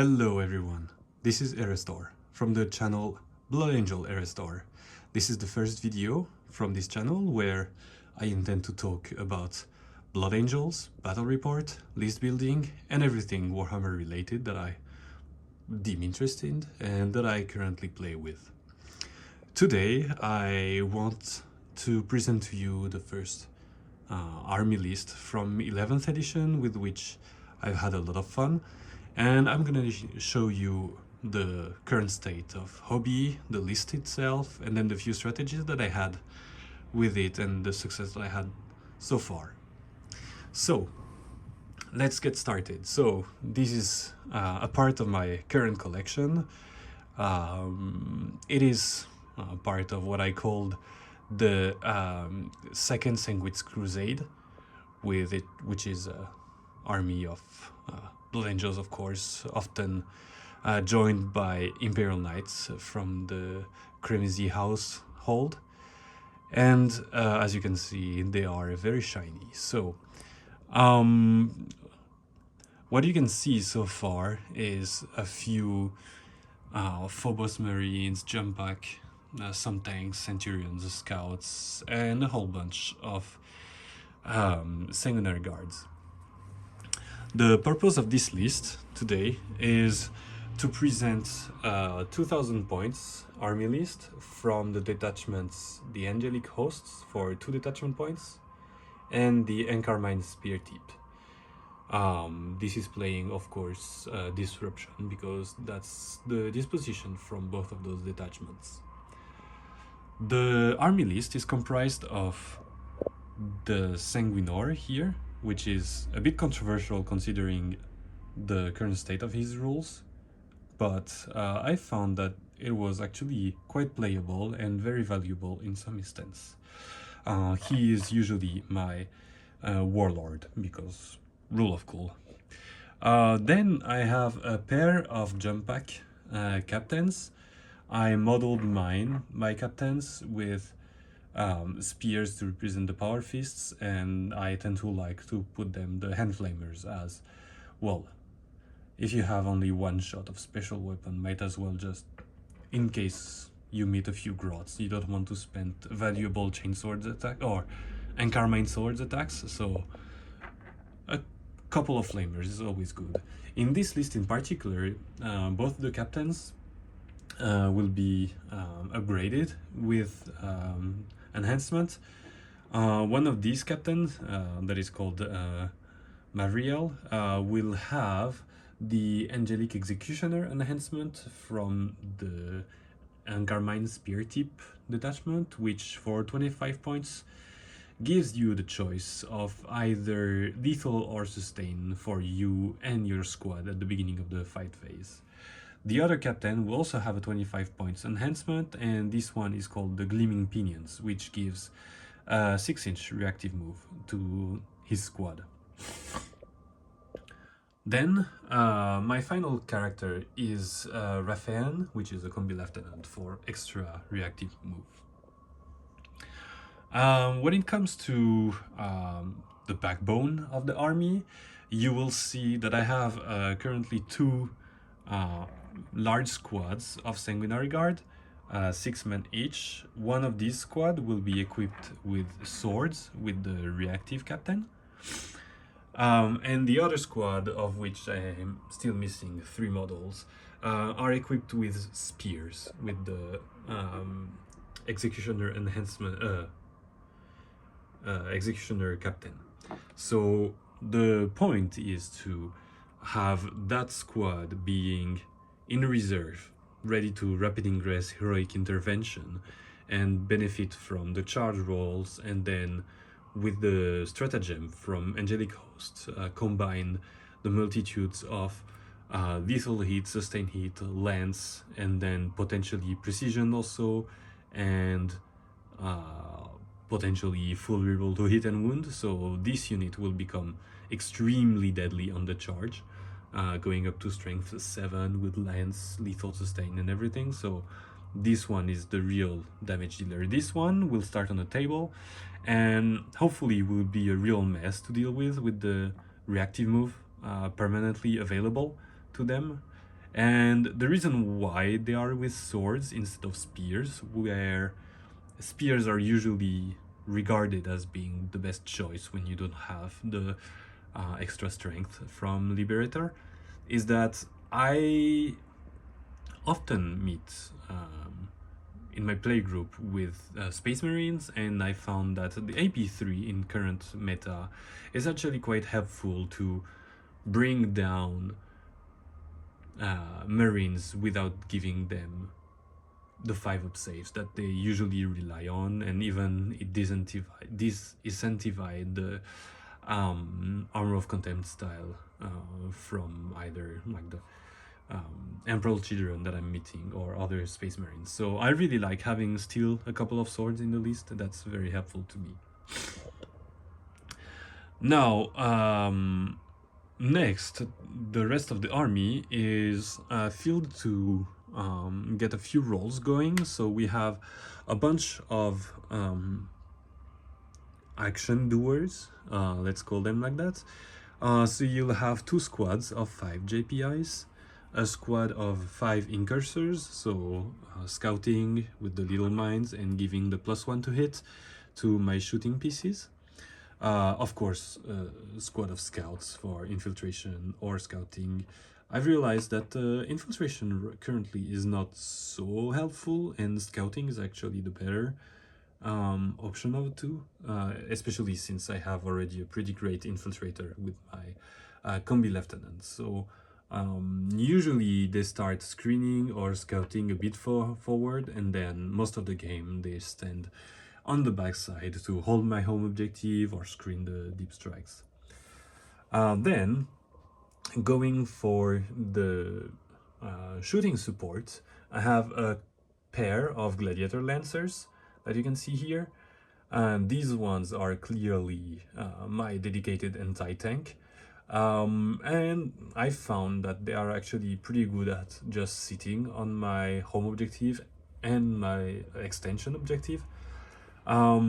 Hello everyone, this is Erestor from the channel Blood Angel Erestor. This is the first video from this channel where I intend to talk about Blood Angels, battle report, list building and everything Warhammer related that I deem interesting and that I currently play with. Today I want to present to you the first army list from 11th edition with which I've had a lot of fun, and I'm gonna show you the current state of hobby, the list itself, and then the few strategies that I had with it and the success that I had so far. So let's get started. So this is a part of my current collection. It is part of what I called the Second Sanguine's Crusade, with it, which is an army of Blood Angels, of course, often joined by Imperial Knights from the Cremisi household. And as you can see, they are very shiny. So what you can see so far is a few Phobos Marines, jump back, some tanks, Centurions, Scouts, and a whole bunch of Sanguinary Guards. The purpose of this list today is to present 2000 points army list from the detachments, the Angelic Hosts for 2 detachment points, and the Encarmine Speartip. This is playing, of course, Disruption, because that's the disposition from both of those detachments. The army list is comprised of the Sanguinor here, which is a bit controversial considering the current state of his rules, but I found that it was actually quite playable and very valuable in some instance. He is usually my warlord because rule of cool. Then I have a pair of jump pack captains. I modeled my captains with spears to represent the power fists, and I tend to like to put them the hand flamers as well. If you have only one shot of special weapon, might as well just, in case you meet a few grots, you don't want to spend valuable chainswords attack or Encarmine swords attacks, so a couple of flamers is always good. In this list in particular, both the captains will be upgraded with enhancement. One of these captains, that is called Mariel, will have the Angelic Executioner enhancement from the Encarmine Speartip detachment, which for 25 points gives you the choice of either lethal or sustain for you and your squad at the beginning of the fight phase. The other captain will also have a 25 points enhancement, and this one is called the Gleaming Pinions, which gives a 6-inch reactive move to his squad. Then my final character is Raphael, which is a combi lieutenant for extra reactive move. When it comes to the backbone of the army, you will see that I have currently 2 large squads of Sanguinary Guard, 6 men each. One of these squad will be equipped with swords with the reactive captain, and the other squad, of which I am still missing 3 models, are equipped with spears with the executioner enhancement, executioner captain. So the point is to have that squad being in reserve, ready to rapid ingress heroic intervention and benefit from the charge rolls, and then with the stratagem from Angelic Hosts, combine the multitudes of lethal hit, sustain hit, lance, and then potentially precision also, and potentially full reroll to hit and wound. So this unit will become extremely deadly on the charge, going up to strength 7 with lance, lethal, sustain, and everything. So this one is the real damage dealer. This one will start on the table and hopefully will be a real mess to deal with the reactive move permanently available to them. And the reason why they are with swords instead of spears, where spears are usually regarded as being the best choice when you don't have the extra strength from Liberator, is that I often meet in my playgroup with Space Marines, and I found that the AP3 in current meta is actually quite helpful to bring down Marines without giving them the 5-up saves that they usually rely on, and even it disincentivized the Armor of Contempt style from either like the Emperor Children that I'm meeting or other Space Marines. So I really like having still a couple of swords in the list. That's very helpful to me. Now, next, the rest of the army is filled to get a few rolls going. So we have a bunch of action doers, let's call them like that. So you'll have 2 squads of 5 JPIs, a squad of 5 incursors, so scouting with the little mines and giving the +1 to hit to my shooting pieces. Of course, a squad of scouts for infiltration or scouting. I've realized that infiltration currently is not so helpful, and scouting is actually the better option of the two, especially since I have already a pretty great infiltrator with my combi lieutenant. So usually they start screening or scouting a bit forward, and then most of the game they stand on the backside to hold my home objective or screen the deep strikes. Then going for the shooting support, I have a pair of Gladiator Lancers that you can see here. And these ones are clearly my dedicated anti-tank. And I found that they are actually pretty good at just sitting on my home objective and my extension objective. I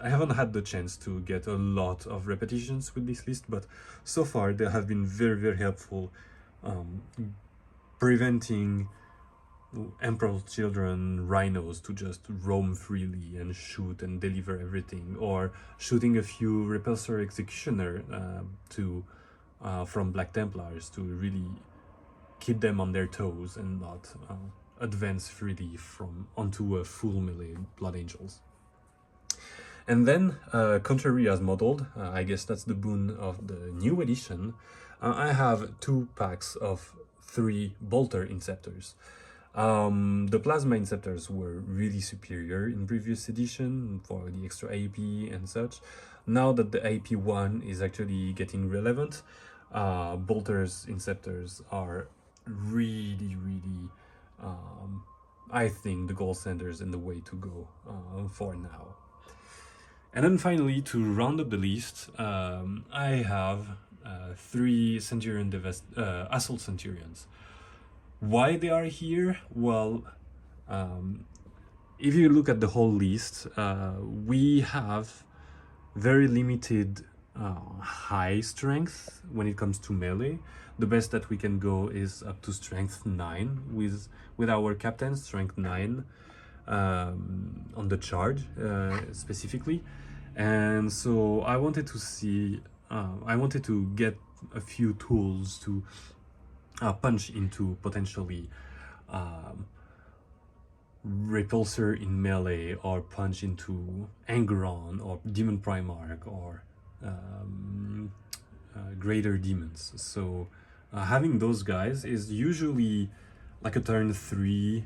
haven't had the chance to get a lot of repetitions with this list, but so far they have been very, very helpful, preventing Emperor Children rhinos to just roam freely and shoot and deliver everything, or shooting a few Repulsor Executioner from Black Templars to really keep them on their toes and not advance freely onto a full melee Blood Angels. And then, contrary as modeled, I guess that's the boon of the new edition, I have 2 packs of 3 Bolter Inceptors. The Plasma Inceptors were really superior in previous edition for the extra AP and such. Now that the AP1 is actually getting relevant, Bolter's Inceptors are really, really, I think, the gold standards and the way to go for now. And then finally, to round up the list, I have 3 Centurion Assault Centurions. Why they are here? Well, if you look at the whole list, we have very limited high strength when it comes to melee. The best that we can go is up to strength 9 with our captain, strength 9 on the charge specifically. And so I wanted to get a few tools to punch into potentially Repulsor in melee, or punch into Angeron or Demon Primarch or Greater Demons. So having those guys is usually like a turn 3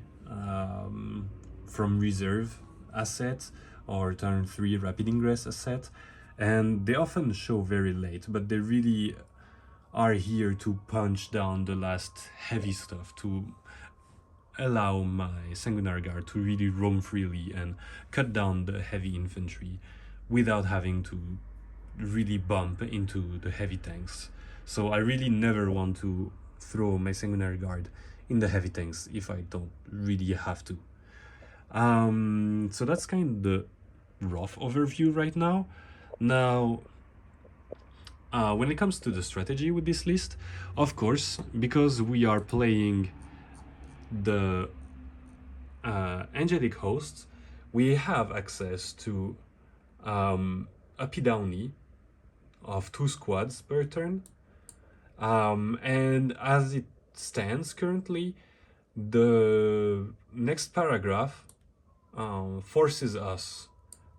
from reserve asset, or turn 3 Rapid Ingress asset, and they often show very late, but they really are here to punch down the last heavy stuff, to allow my Sanguinary Guard to really roam freely and cut down the heavy infantry without having to really bump into the heavy tanks. So I really never want to throw my Sanguinary Guard in the heavy tanks if I don't really have to. So that's kind of the rough overview right now. Now, when it comes to the strategy with this list, of course, because we are playing the angelic hosts, we have access to a P-Downy of 2 squads per turn. And as it stands currently, the next paragraph forces us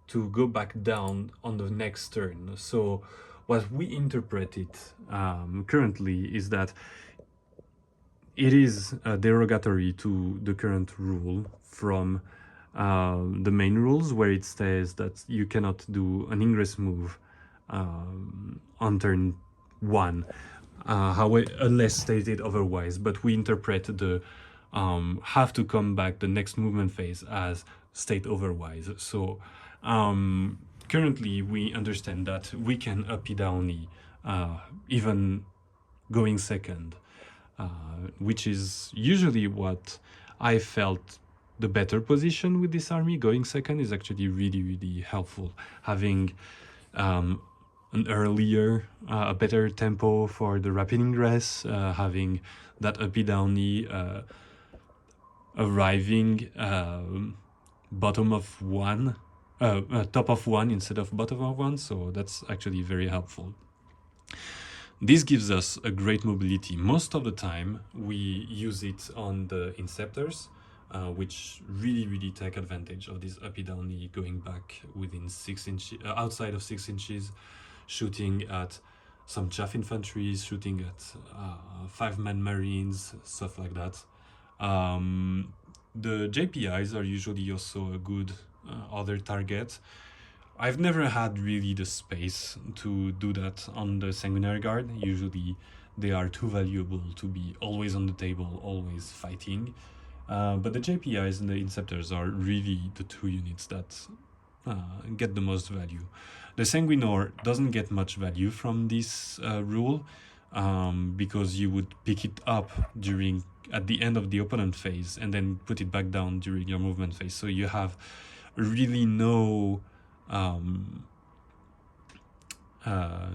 to go back down on the next turn. So what we interpret it currently is that it is derogatory to the current rule from the main rules, where it says that you cannot do an ingress move on turn 1, unless stated otherwise. But we interpret the have to come back the next movement phase as state otherwise. So currently we understand that we can up P-Downy even going second, which is usually what I felt the better position with this army. Going second is actually really, really helpful. Having an earlier, a better tempo for the rapid ingress, having that up P-Downy arriving bottom of 1, top of 1 instead of bottom of 1, so that's actually very helpful. This gives us a great mobility. Most of the time we use it on the Inceptors, which really take advantage of this up P-Downy going back within 6 inches, outside of 6 inches, shooting at some chaff infantry, shooting at 5-man marines, stuff like that. The JPIs are usually also a good other target. I've never had really the space to do that on the Sanguinary Guard. Usually they are too valuable to be always on the table, always fighting. But the JPIs and the Inceptors are really the 2 units that get the most value. The Sanguinor doesn't get much value from this rule, because you would pick it up at the end of the opponent phase and then put it back down during your movement phase. So you have really no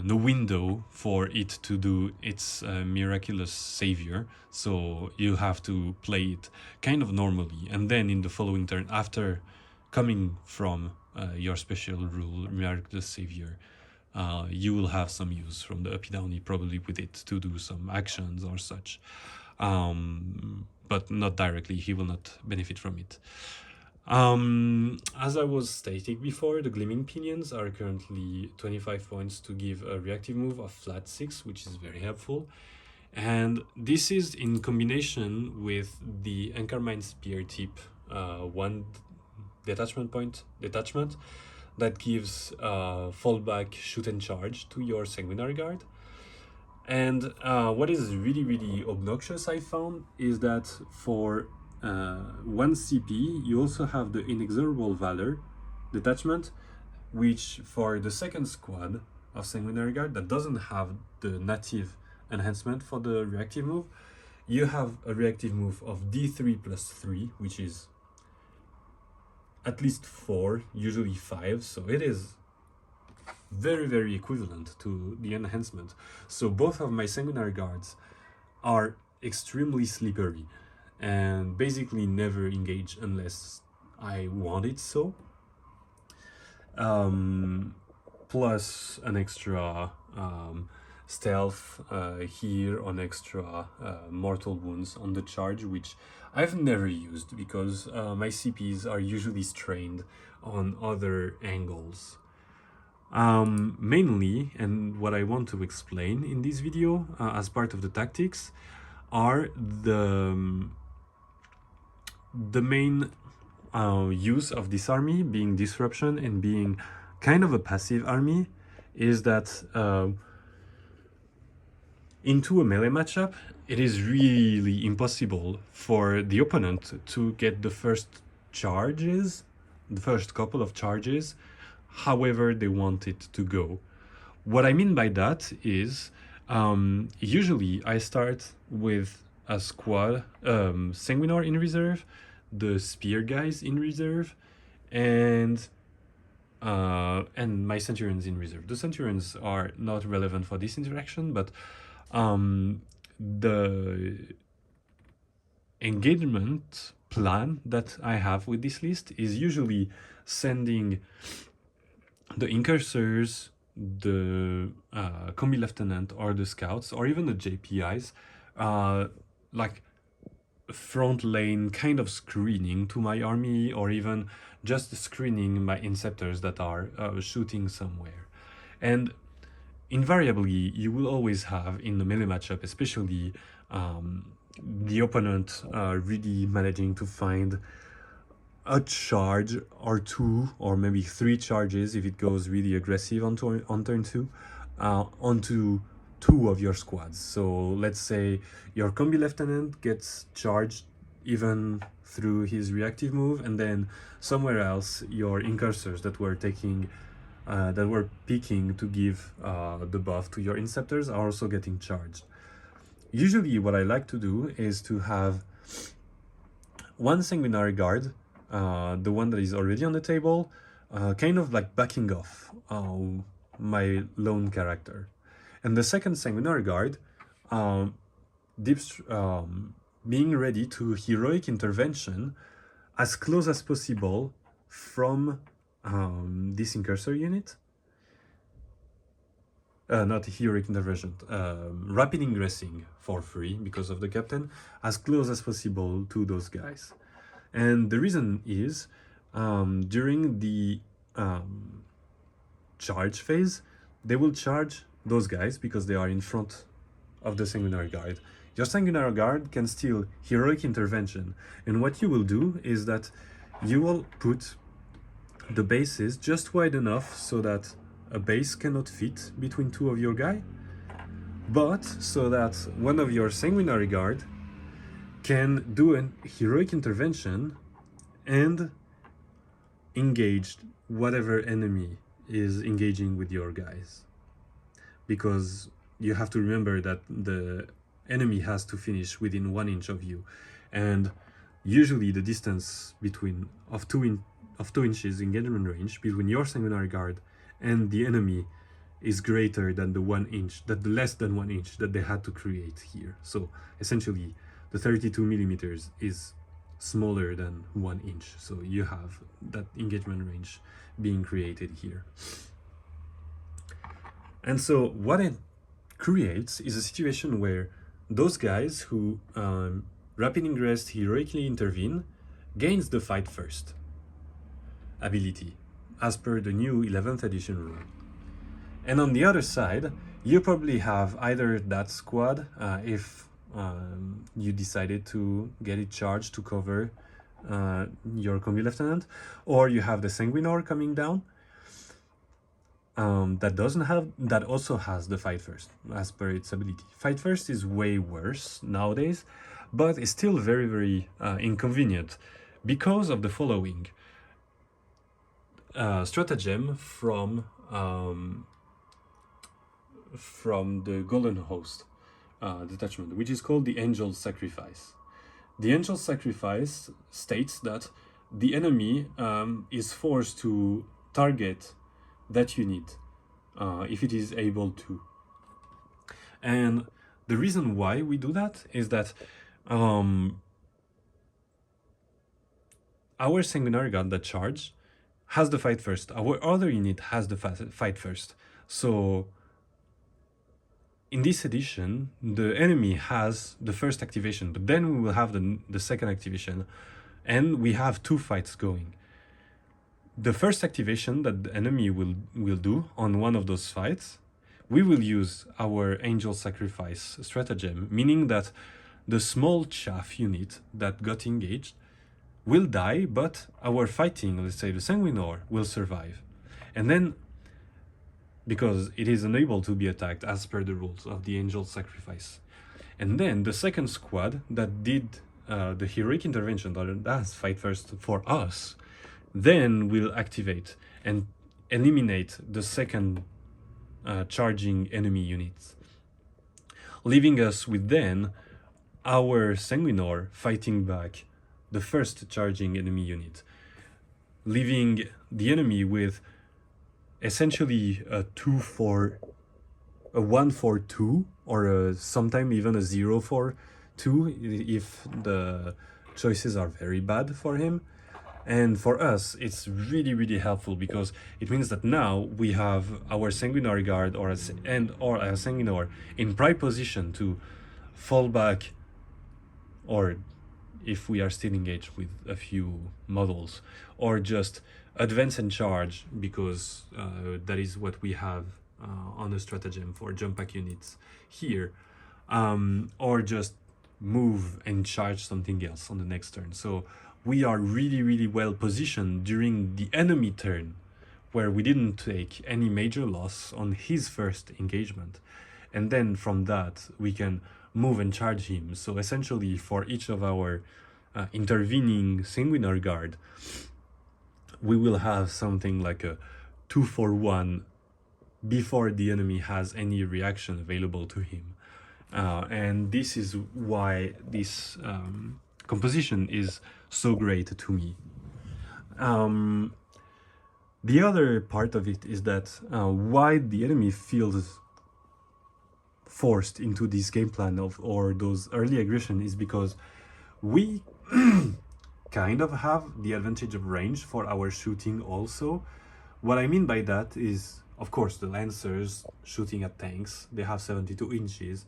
window for it to do its miraculous savior. So you have to play it kind of normally, and then in the following turn, after coming from your special rule, miraculous savior, you will have some use from the up P-Downy, probably with it to do some actions or such, but not directly. He will not benefit from it. As I was stating before, the Gleaming Pinions are currently 25 points to give a reactive move of flat 6, which is very helpful. And this is in combination with the Encarmine Speartip 1 detachment that gives fallback, shoot and charge to your Sanguinary Guard. And what is really obnoxious, I found, is that for 1 CP, you also have the Inexorable Valor detachment, which for the second squad of Sanguinary Guard that doesn't have the native enhancement for the reactive move, you have a reactive move of D3 plus 3, which is at least 4, usually 5, so it is very equivalent to the enhancement. So both of my Sanguinary Guards are extremely slippery and basically never engage unless I want it so. Plus an extra stealth here, on extra mortal wounds on the charge, which I've never used because my CPs are usually strained on other angles. Mainly, and what I want to explain in this video as part of the tactics, are the main use of this army being disruption and being kind of a passive army, is that into a melee matchup, it is really impossible for the opponent to get the first charges, the first couple of charges, however they want it to go. What I mean by that is usually I start with a squad, Sanguinor in reserve, the spear guys in reserve, and and my Centurions in reserve. The Centurions are not relevant for this interaction, but the engagement plan that I have with this list is usually sending the Incursors, the Combi Lieutenant, or the Scouts, or even the JPIs, like front lane kind of screening to my army, or even just screening my Inceptors that are shooting somewhere. And invariably, you will always have in the melee matchup, especially the opponent really managing to find a charge or two, or maybe 3 charges if it goes really aggressive on turn 2, onto 2 of your squads. So let's say your Combi Lieutenant gets charged even through his reactive move, and then somewhere else your Incursors that were taking that were peeking to give the buff to your Inceptors are also getting charged. Usually what I like to do is to have one Sanguinary Guard, the one that is already on the table, kind of like backing off my lone character. And the second Sanguinary Guard being ready to heroic intervention as close as possible from this Incursor unit. Not heroic intervention, rapid ingressing for free because of the captain, as close as possible to those guys. And the reason is, during the charge phase, they will charge those guys because they are in front of the Sanguinary Guard. Your Sanguinary Guard can steal heroic intervention, and what you will do is that you will put the bases just wide enough so that a base cannot fit between 2 of your guys, but so that one of your Sanguinary Guard can do a heroic intervention and engage whatever enemy is engaging with your guys. Because you have to remember that the enemy has to finish within 1 inch of you, and usually the distance between of 2 inches engagement range between your Sanguinary Guard and the enemy is greater than the 1 inch, the less than 1 inch that they had to create here. So essentially the 32 millimeters is smaller than 1 inch, so you have that engagement range being created here. And so what it creates is a situation where those guys who rapid ingress heroically intervene gains the fight first ability as per the new 11th edition rule. And on the other side, you probably have either that squad, if you decided to get it charged to cover your Combi Lieutenant, or you have the Sanguinor coming down, that also has the fight first as per its ability. Fight first is way worse nowadays, but it's still very, very inconvenient because of the following. Stratagem from the Golden Host detachment, which is called the Angel's Sacrifice. The Angel's Sacrifice states that the enemy is forced to target that unit if it is able to. And the reason why we do that is that our Sanguinary Guard that charge has the fight first. Our other unit has the fight first. So in this edition, the enemy has the first activation, but then we will have the second activation, and we have 2 fights going. The first activation that the enemy will do on one of those fights, we will use our Angel Sacrifice stratagem, meaning that the small chaff unit that got engaged will die, but our fighting, let's say the Sanguinor, will survive. And then, because it is unable to be attacked as per the rules of the Angel Sacrifice. And then the second squad that did the heroic intervention, that does fight first for us, then will activate and eliminate the second charging enemy units, leaving us with then our Sanguinor fighting back the first charging enemy unit, leaving the enemy with essentially a 1-4-2, or sometime even a 0-4-2 if the choices are very bad for him. And for us, it's really, really helpful because it means that now we have our Sanguinary Guard or a Sanguinor in prime position to fall back, or if we are still engaged with a few models, or just advance and charge, because that is what we have on the stratagem for jump pack units here, or just move and charge something else on the next turn. So we are really, really well positioned during the enemy turn, where we didn't take any major loss on his first engagement. And then from that, we can move and charge him. So essentially, for each of our intervening Sanguinary Guard, we will have something like a 2-4-1 before the enemy has any reaction available to him. And this is why this composition is so great to me. The other part of it is that why the enemy feels forced into this game plan or those early aggression is because we kind of have the advantage of range for our shooting also. What I mean by that is, of course, the Lancers shooting at tanks, they have 72 inches.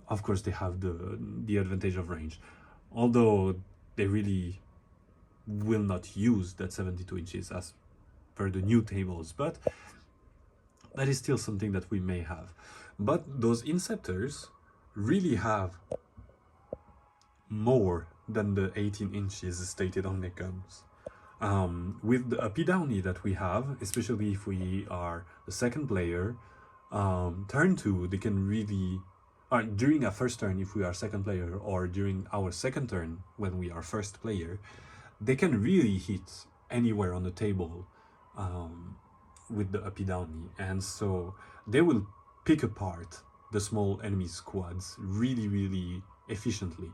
Of course, they have the advantage of range, although they really will not use that 72 inches as per the new tables, but that is still something that we may have. But those Inceptors really have more than the 18 inches stated on their guns. With the uppy downy that we have, especially if we are the second player, turn 2, they can really, during our first turn if we are second player, or during our second turn when we are first player, they can really hit anywhere on the table with the uppy downy, and so they will pick apart the small enemy squads really, really efficiently.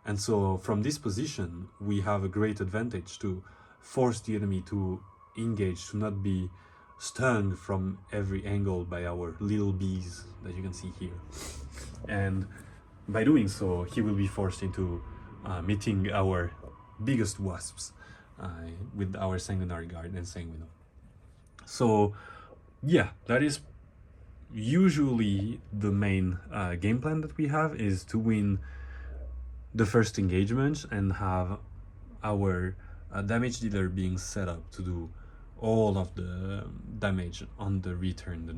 And so from this position, we have a great advantage to force the enemy to engage, to not be stung from every angle by our little bees that you can see here. And by doing so, he will be forced into meeting our biggest wasps with our Sanguinary Guard and Sanguinor. So yeah, that is usually the main game plan that we have, is to win the first engagement and have our damage dealer being set up to do all of the damage on the return, the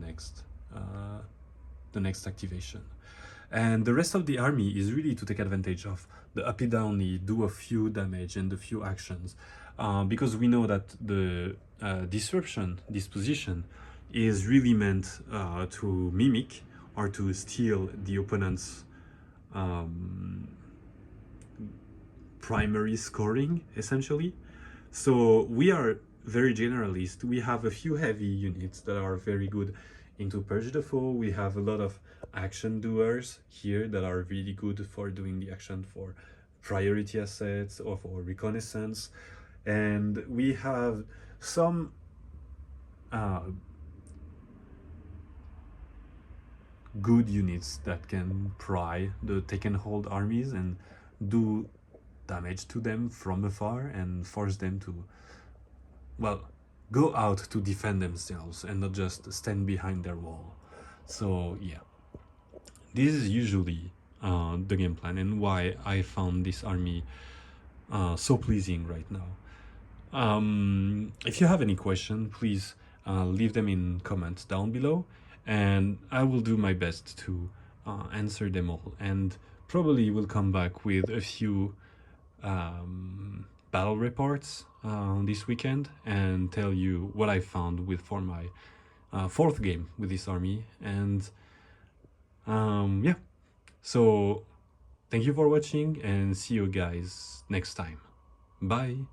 next activation. And the rest of the army is really to take advantage of the uppy downy, do a few damage and a few actions, because we know that the disruption disposition is really meant to mimic or to steal the opponent's primary scoring, essentially. So we are very generalist. We have a few heavy units that are very good into Purge the Foe. We have a lot of action doers here that are really good for doing the action for priority assets or for reconnaissance. And we have some good units that can pry the take and hold armies and do damage to them from afar and force them to, well, go out to defend themselves and not just stand behind their wall. So yeah, this is usually the game plan and why I found this army so pleasing right now. If you have any question, please leave them in comments down below, and I will do my best to answer them all, and probably will come back with a few battle reports this weekend and tell you what I found for my fourth game with this army. And yeah, so thank you for watching and see you guys next time. Bye.